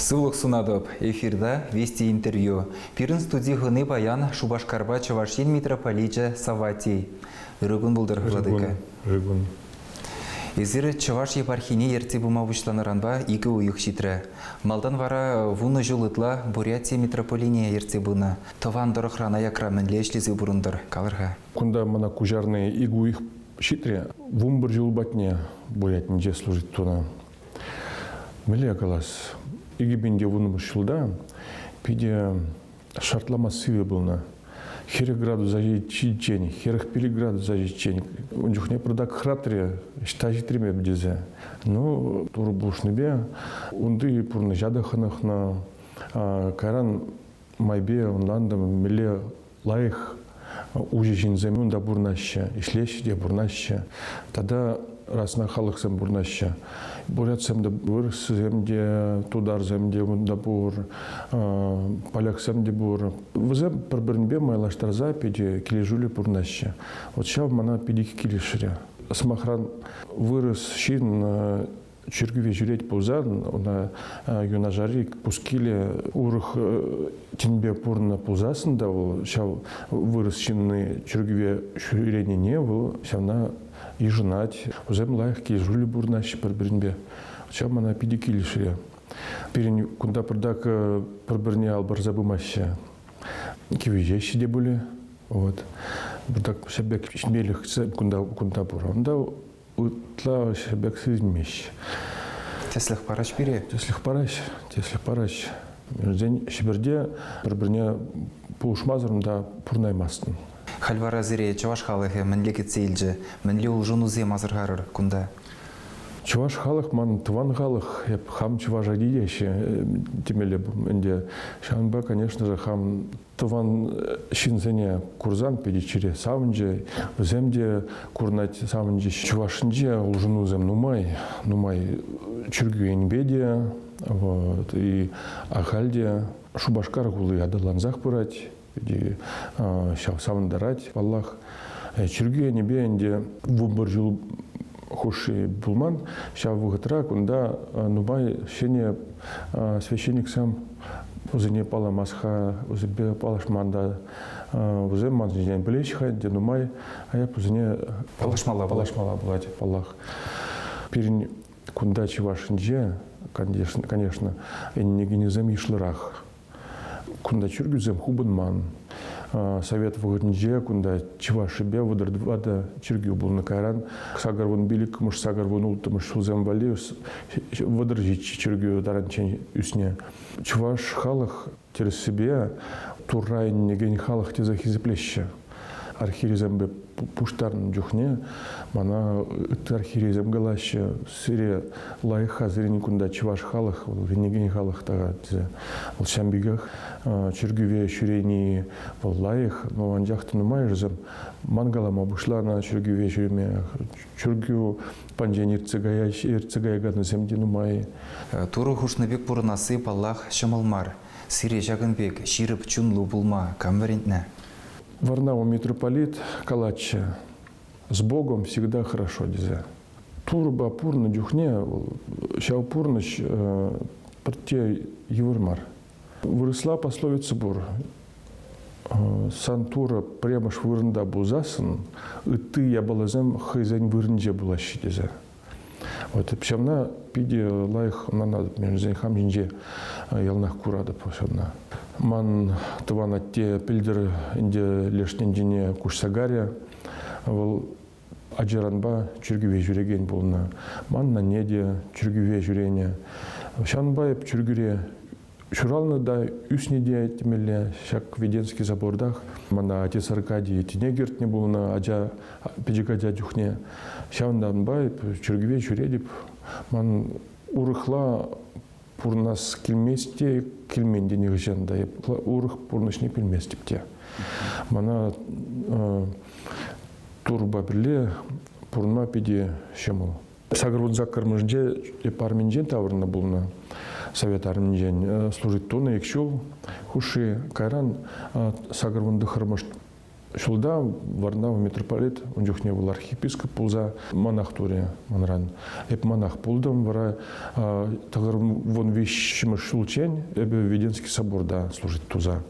Сывлық сунадып, эфирда вести интервью. Пирин студии ғыны баян Шубашкарба Чавашин митрополича Саватий. Үрігін бұлдыр владыка. Үрігін. Езірі Чаваш епархине ерте бұма бұшланыранба екі ұйық шитрі. Малдан вара вуны жылытла Бурятия митрополиния ерте бұны. Тован дұрықрана якрамын лешлізі бұрындар. Калырға. Кунда мана кужарные игі ұйық шитре, вун бір жыл батне Бурятинже служит туна. Міле қалас. Игі бенде вуны бір жылда, пиде шартлама сыве бұлна. Херек градус зажечень, херек переградус зажечень. Он жухне продак хратре, штажитриме бдезе. Ну, туру бушнебе, унды пурны жадаханахна, каран майбе, унландам, миле лайх, уже жинземе, унда бурнаща, ишлещиде бурнаща. Тогда раз на халықсам бурнаща. Бурятсамда вырыс земде, тудар земде, унда бур, поляксамде бур. Візем бір-бірінбе майлаштарза педе кележулі бурнаща. Вот шав мана педе келешіря. Смахран вырыс шин чергіве жүреть пулзан, она юна жарик пускили урых тенбе пурна пулзасын да, шав вырыс шинны чергіве жүрене не, шавна и женать. Узем лайх кележулі бурнаща бір-бірінбе. Шав мана педе келешіря. Перен кунда продак бір-біріне албар забымаща. Кивежещи де были. Вот. Так шабек шмелих кунда бур. Онда утла шабек сызмещ. Теслих параш бере? Теслих параш. День шиберде бір-біріне пулшмазырым да пурнаймастын. Хальвара зире Чаваш халығы мінлекет сейлжі, мінле ұлжын узе мазырғарыр күнда. Чуваш халық ман тыван халық, хам чуваш адидеші темеле менде. Шанба, конечно же, хам тыван шинзене курзан педичире савынже, земде курнать савынже чувашынже ұлжыну зем нумай чүргюен беде, вот, и ахальде шубашкар гулы адаланзах пырать, шав савындарать, Аллах. Чүргюен беенде вубар жыл хуши булман, шав вугатра, кунда нубай шене священник сам узене пала масха, узебе палашманда, узем манжен блещха, де нумай, а я узене палашмала блать, Аллах. Перень кунда чевашинже, конечно, не генезем ишлырах. Кунда чургюзем хубанман. Совет вогнже, кунда чевашибе выдар двада чургю был на кайран. Сагар вон билик, муж сагар вон ултам шулзем валиус, выдар жичи чургю таранчен юсне. Чеваш халах через себе турай неген халах те захизеплеща. Архиризембе пуштарн джухне, мана архиризем галаще сире лайха зрени кунда чеваш халах, венеген халах тага те волшамбигах, чургюве шурени лайх, но анжахты нумай зем мангалама бушла на чургюве шуреме, чургю панжен ирцегая гадна земде нумай. Туру хушнабек пурнасы Аллах шамалмар, сире жагынбек ширып чунлу булма, камварентне. Варнау митрополит Калача. С Богом всегда хорошо, дизя. Турба пурна дюхне, щау пурныч порте Евурмар. Выросла пословица бур. Сантура премаш вырнда бузасын, и ты я балазем хайзань вырнже булащи, дизя. Вот пшамна пиде лайх на надо между хам жинже ялнах курада пошадна. Ман тывана те пильдер инде лешнен дине кушсагаря, вол аджаранба чургюве жүреген болна. Ман на неде чургюве жүрене. Шанбай чургюре шуралны да үснеде темеле шак Веденский забордах. Мана отец Аркадий тинегерт не болна, аджа педжикадя дюхне. Шанбай чургюве жүредип, ман урыхла пурнас килместе килменде негжанда, урых пурнашне пилместипте. Мана турба бірле пурна педе шемыл. Сагарвун закармыжде парменжен таврна булна. Совет арминжен служит тона екшел. Хуши кайран сагарвун дыхармыш Шулда Варнава митрополит, он не был архиепископ, пулза монах туре манран. Эп монах пулдам вара тагар вон вещим шулчень, эбе Веденский собор да служит туза.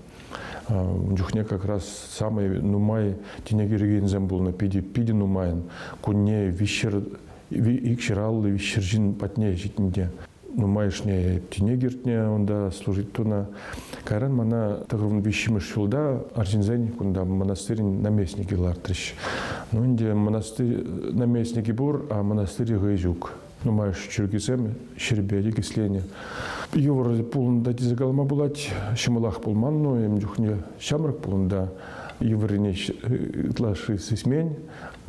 Джухне как раз самый нумай тинегирген зембул на пиди нумайн, кунне вещер икширал вещержин патне житнде. Нумайшне тинегиртне он да служит туна. Кайран мана тагар вещим шулда арзинзень кунда монастырь наместники лартрищ. Ну инде монастырь наместники бур, а монастырь гайжук. Нумайш чургизем щербеди кислене. Ювар пулында дизегалма булать, шималах пулманну, им дюхне шамрак пулында. Юварине тлаши сисмень,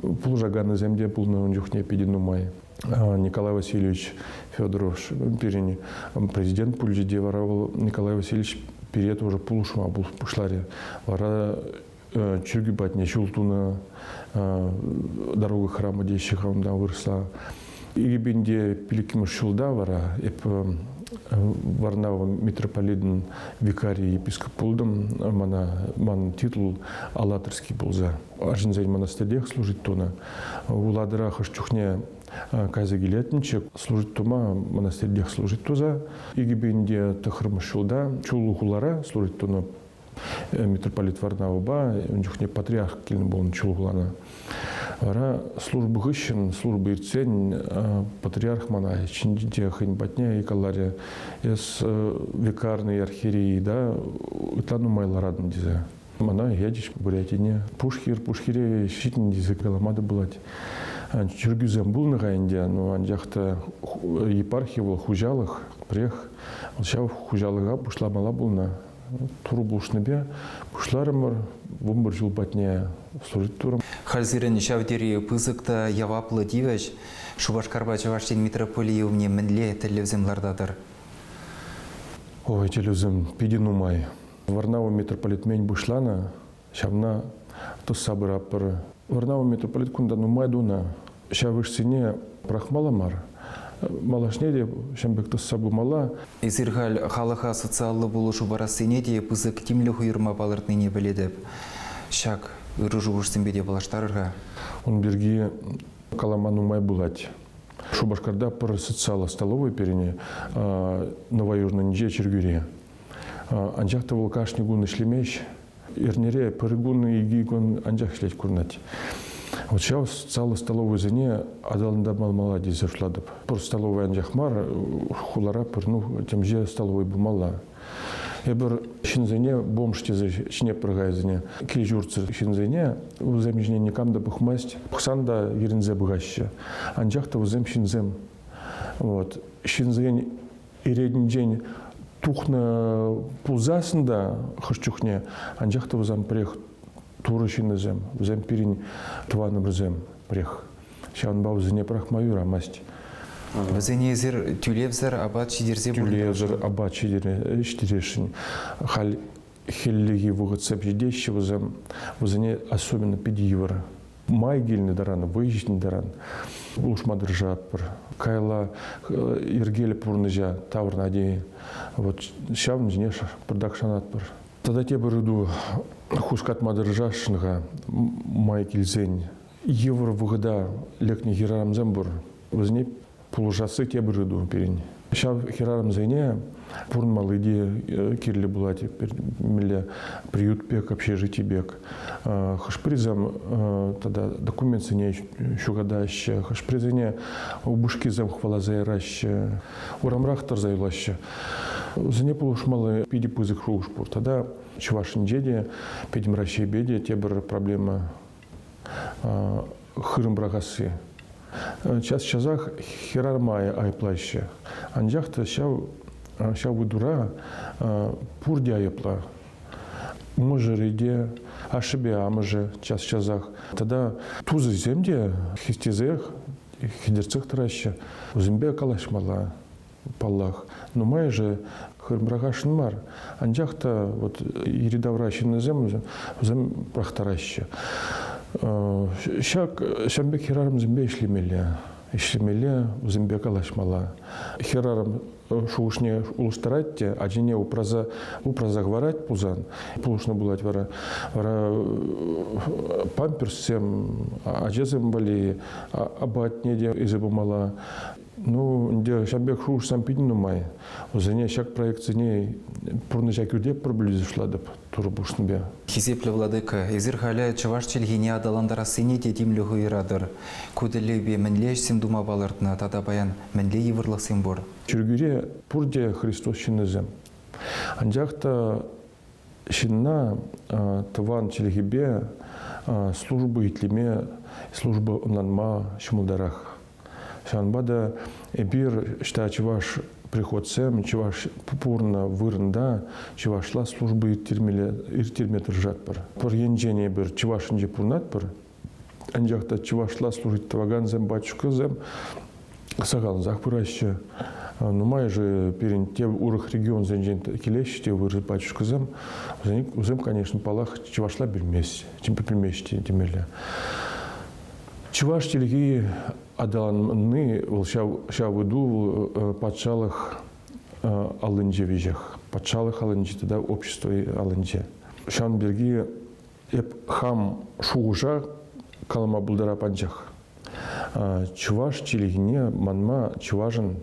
пулжаганы земде пулна он дюхне пиди нумай. Николай Васильевич Федоров Пирини, президент Пульжиде воровал Николай Васильевич Перед уже пулушма был пушларе. Вара чургибат не чултуна дорога храма дещиха он да выросла. И бенде пиликим шулда вара Варнава митрополитен викарий епископ пулдам ман титул аллаторский был за. Аржинзень монастырях служит туна. Уладыра хашчухне казагилетничек служит тума монастырях служит туза. И бенде тахрма шулда чулухулара служит туна митрополит Варнава ба. Унчухне патриарх килен был чулухулана. Вара службы гыщен, службы ирцень, патриарх мана, чиндите хынь батня и калария, из викарной архиереи, да, итану майла радн дизе. Мана едешь бурятине, пушхире щитин дизе галамада булать. Чургюзем был на гаинде, но анджахта епархия был хужалых, прех, сейчас хужалыга пушла мала булна. Туру булшнебе, бушларымыр, бумбыр жыл батне служит турым. Хальзирен шавдери пызыкта яваплы дивеш, Шубашкарба Чаваштин митрополиевне мінле телевземлардадыр. Ой, телевзем пиди нумай. Варнава митрополит мень бушлана, шавна то сабырапыр. Варнава митрополит кунда нумай дуна, шавышсине прахмаламар. Малашне де шамбекто сабу мала. Изиргаль халаха социаллы булушу барасыне де пызык тимлі хуйырма балыртныне біледіп. Шак ырыжу бұшсын беде балаштарырға. Он берги каламану май булать. Шубашкарда пар социала столовой перене новоюжной нже чергюре. Анжахта волкашни гуны шлемещ. Ирнере парыгуны и гигон анжах шлять курнать. Вот сейчас цала столовую зене адалында мал дизершладып. Пор столовая анжахмар хулара пор тем же столовой бумала. Ебер шинзене бомштезе шне прогайзене кежурцы шинзене уземжне никам да бухмасть пхсанда еринзе бгаще. Анжахта узем шинзем. Вот шинзень иредин день тухна пузасында хашчухне анжахта узам прех турышины зем, зем пирин тваным зем прех. Шан бау зене прах маюра масть. Візене зер тюлевзер абат чидерзе болды. Тюлевзер абат чидерешин. Халь хеллиги вугацеп жидещи візене особенно пидивер. Май гильный даран, выезжный даран. Ушма держапр. Кайла иргель пурныжа тавр надеи. Вот шавн жнеш продакшанат пар. Тогда те бороду хускат мадержашнга май кильзень. Евро выгода лекни хирарам зембур. Возне полужасы те бороду перень. Сейчас хирарам зайне пурн малыди кирли булати миля приют пек общежитие бек. Хашпризам тогда документ не шугадаще. Хашпризене убушки зам хвала заираще. Урамрахтар заилаще. За не полушмалы пиди пузык шушпур. Тогда чувашин деде, пидим ращей беде, те бр проблема хырым брагасы. Час чазах херармая айплаще. Анжахта ща выдура пурдя айпла. Може рыде, ашибе амаже час чазах. Тогда тузы земде хистезех, хидерцех траща. Узембе калашмала. Паллах. Но май же хырмрагашин мар. Анжахта вот иридавращин зем прахтараща. Шак шамбек хирарам зембе шлемели. ишлемеле узембе калашмала. Херарам шушне улустаратте, а жене упраза гварать пузан. Пулушно булать вара памперсем, ажезем бали, абатнеде изебумала. Ну, где шабек шуш сам пидину май. Узене шак проекцияне пурнышак юрдеп проблизишла деп турбушнбе. Хизепле владыка, изир халя чаваш челгине адаландара сыне тетим люгу ирадыр. Куделебе менлеш сим дума балыртна, тада баян менле евырлық сим бор. Чүргүре пурде Христос шинезем. Анжақта шинна тыван челгибе службы итлеме, службы онланма шумулдарах. Шанбада эбир шта чуваш приходцем, чуваш пупурна вырында, чувашла службы иртирме тұржат бір. Пор енжене бір чувашынже пурнат бір. Анжақта чувашла служить таваганзем, батюшкызем, сағалынзақ бұрашы. Нумай же перен те урых регион зенжен келеші, те выры батюшкызем. Узем, конечно, палах чувашла білмес, чемпепілмешті демелі. Чуваш телеги адаланны ша выду патшалых алынже вижах. Патшалых алынже, тогда общество алынже. Шан берги хам шуғжа калама булдара панчах. Чуваш телегине манма чуважын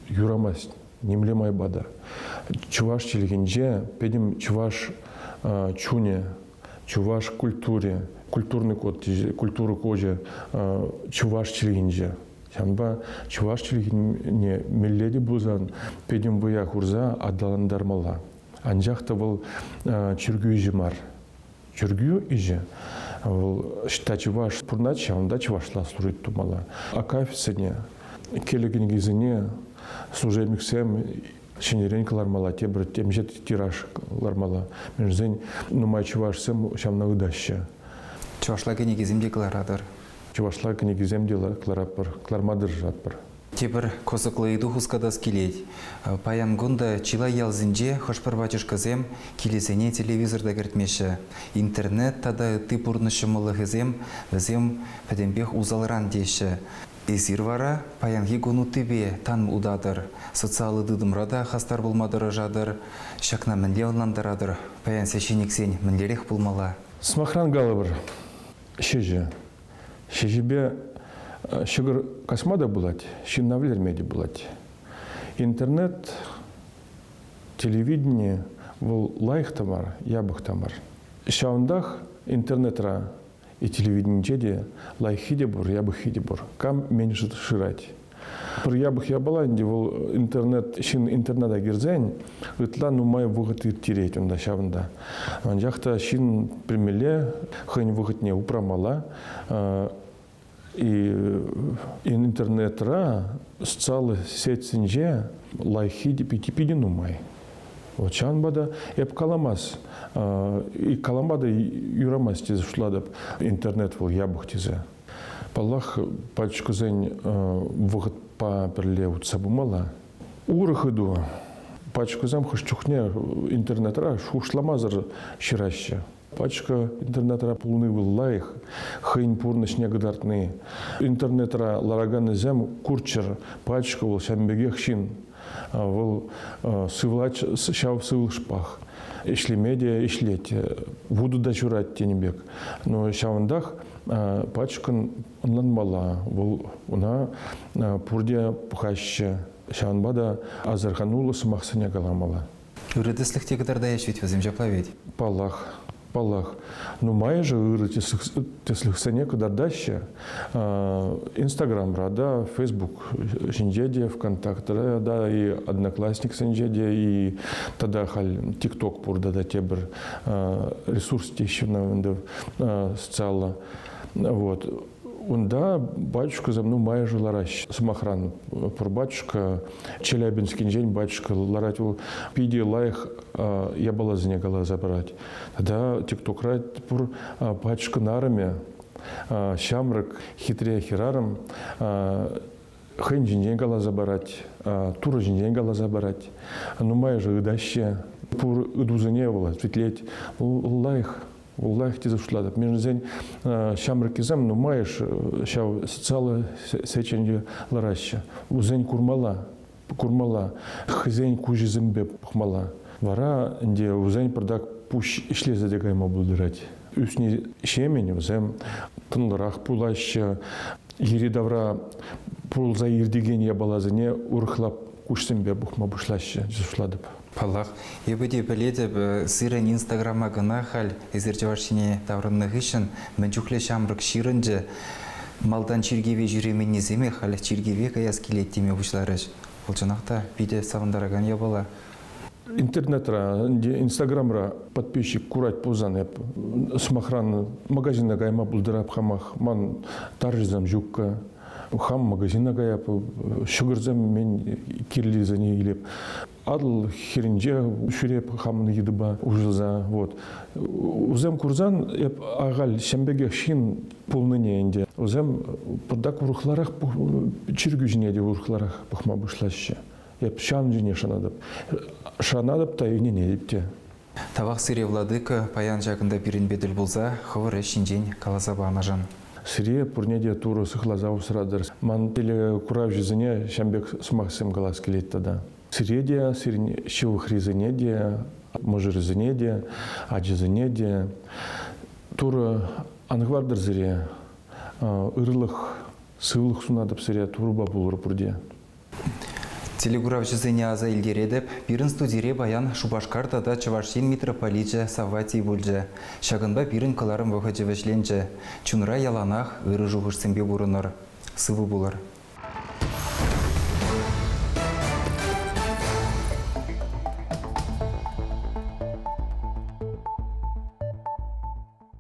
юрамасть, немле майбада. Чуваш телегинже педим чуваш чуне, чуваш культуре, культурный код, культуру кожи, чуваш челгинже. Шанба чуваш челгине мелледи бузан, педим буя хурза адаландармала. Анжақта был чүргүү жимар. Чүргүү иже. Шта чуваш пурнача, онда чувашла служить тумала. Акафисене, келегингизене, служемиксем, шинерен калармала, тебір темжет тираж калармала. Межзен нумай чувашсем шамна удаща. Чувашла кенегизем декларатор. Чувашла кенегизем декларатор, клармадыр жатпыр. Тепір косықлы иду хускадас келет. Паян гонда чила ялзинже хошпар батюшказем келесене телевизорда кертмеші. Интернет тада ты пурнышымылығызем візем пәдембех узалран деші. Эзир вара паянги гону тебе тан удадыр. Социалы дыдымрада хастар болмадыры жадыр. Шакна мінле онландарадыр. Паян священниксен мінлерек болмала. Смахран галыбыр. Шежебе шығыр касмада булать, шиннавлер меди булать. Интернет, телевидение, вол лайх тамар, ябых тамар. Шаундах интернетра и телевидение де лайхиде бур, ябыхиде бур. Кам меньше ширать. Пр ябых ябаланде вол интернет, шин интернета герзень, ытла нумай выгод иртиреть он да шавында. Анжахта шин примеле, хань выгодне упрамала, и интернетра стала сеть синже лайхиди пяти нумай. Вот чанбада эп каламас и каламада юрамас тез шладап интернет вол ябух тезе. Паллах пачкузень выход по перлеву цабумала. Урахыду пачкузам хашчухне интернетра шушламазар щираща. Пачка интернетра полный был лайх, хайн пурны снегодартны. Интернетра лараганы зем курчер пачка был шамбегех шин. Был сывлач шав сывл шпах. Ишли медиа, ишлеть. Буду дачурать тенебек. Но шавандах пачкан онланмала. Был уна пурдия пухаще. Шаванбада азарханула самахсаня галамала. Юридислых тегдарда яшвить возим жаплавить. Палах. Ну, май же теслихсане куда дальше. Инстаграм рада, Фейсбук шинджеде, ВКонтакт рада, и Одноклассник шинджеде, и тогда халь ТикТок пурда да тебр ресурс тещина социала. Вот. Да, батюшка за мной мая же ларащ. Самохран про батюшка, Челябинский день батюшка ларать пиди лайх, я была за него забрать. Тогда тикток рать про батюшка нарами, щамрак хитрее хираром, хэнджин день гала забрать, туражин день гала забрать. Ну мая же идаще, пур идузане было, светлеть лайх. Уллах тиза ушладып. Между зень шамры кезам, но маешь шау социалы сеченье лараща. Узень курмала, хызень кужизымбе пухмала. Вара, где узень продак пуш ишле задегайма булдырать. Үсни шемень узем тынлырах пулаща, еридавра пулза ирдеген ябалазыне урхлап кушсымбе бухма бушлаща, жушладып. Палах. Ебеде біледі сырын инстаграма гына хал езерчевашыне таврынны ғышын мәнчукле шамрық ширынжы малдан чиргеве жүременне земе хал чиргеве каяс келеттеме бұшларыш. Ол жанақта биде савындараган ябала. Интернетра, инстаграмра подписчик курать пузан, смахран магазина гайма булдырап хамах, ман таржизам жукка, хам магазина гаяп, шугырзам мен кирлизане илеп. Адл херинже шуреп хамны едыба ужылза, вот. Узем курзан, агаль шамбеге шин полныне инде. Узем подак урухларах, чиргюжне де урухларах пахма бушлаще. Шан жіне шанадып. Шанадып та үйне не депте. Тавақ сире владыка паян жағында бірін беділ болса, хывыры шинжен каласа бағнажан. Сире пурнеде туру сыхлаза усрадыр. Ман теле курав жізіне шамбек смақсым галас келет тада. Сире де, шивых ризыне де, мұжырызыне де, аджызыне де. Туры аңғвардыр зіре, ырылық, сывылық сунадып сире турба болыр пурде. Телегурав жызыне аза илдередіп, бірін студире баян Шубашкартада Чавашин митрополитжі Савватий бөлжі. Шағынба бірін кыларым вғыжы вәшленжі. Чунра яланақ ыры жуғыш сімбе бұрыныр. Сывы болыр.